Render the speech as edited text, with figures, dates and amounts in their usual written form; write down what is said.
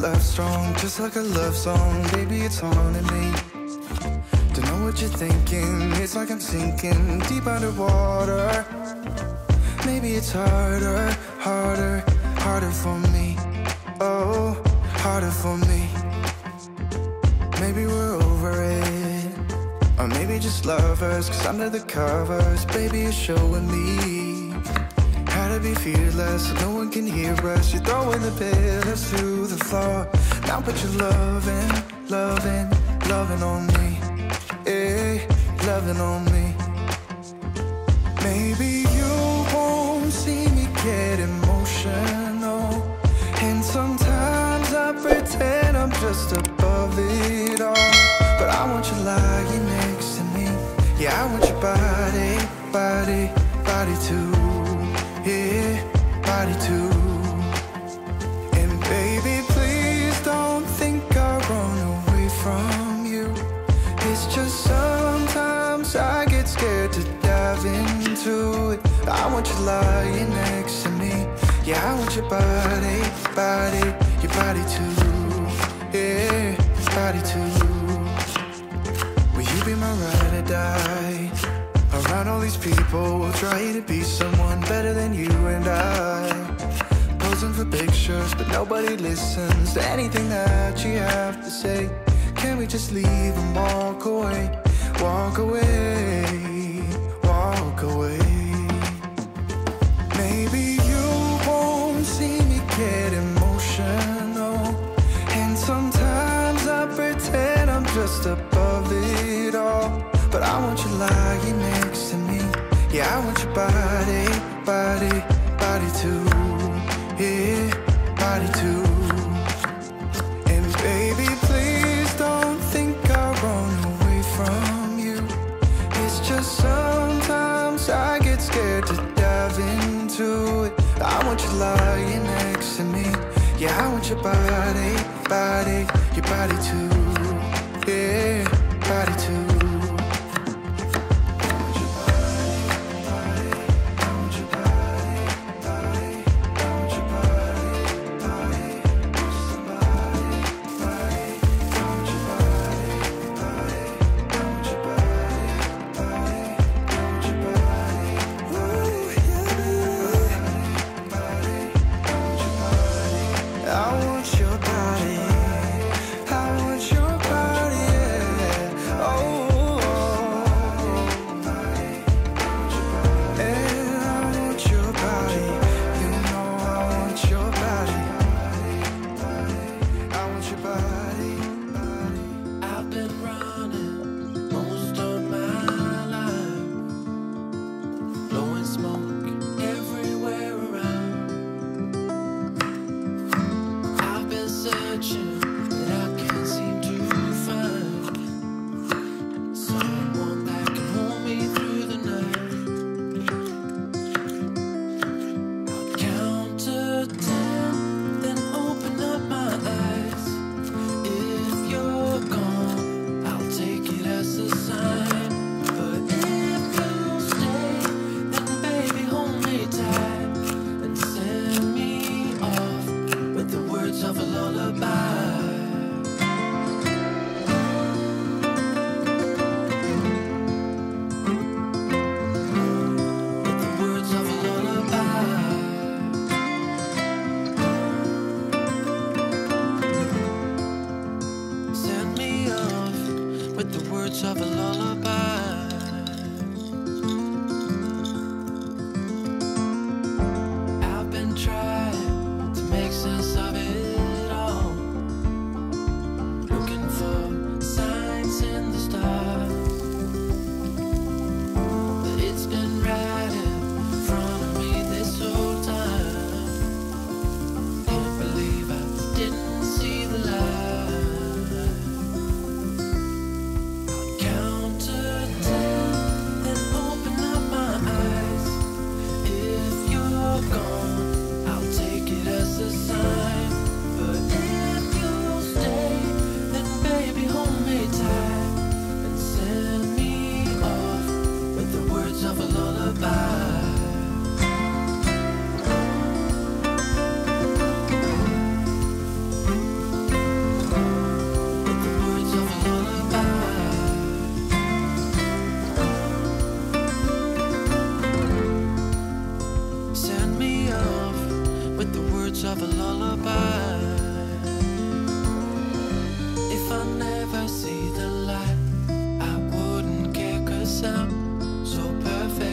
love strong, just like a love song. Baby, it's haunting me. Don't know what you're thinking. It's like I'm sinking deep underwater. Maybe it's harder, harder, harder for me. Oh, harder for me. Maybe we're over it, or maybe just lovers. Cause under the covers, baby, you're showing me how to be fearless so no one can hear us. You're throwing the pillars to the floor. Now put your loving, loving, loving on me. Yeah, loving on me. Maybe you won't see me get emotional, and sometimes I pretend I'm just above it all. But I want you lying next to me. Yeah, I want your body, body, body too. Yeah, body too. And baby, please don't think I run away from you. It's just sometimes I get scared to dive into it. I want you lying next to me. Yeah, I want your body, body, your body too. Yeah, body too. Will you be my ride or die? Around all these people will try to be someone better than you and I. Posing for pictures, but nobody listens to anything that you have to say. Can we just leave and walk away? Walk away, walk away. Maybe you won't see me get emotional, and sometimes I pretend I'm just above it all. But I want you lying next to me. Yeah, I want your body, body, body too. Yeah, body too. And baby, please don't think I run away from you. It's just sometimes I get scared to dive into it. I want you lying next to me. Yeah, I want your body, body, your body too. Yeah, body too. I want perfect.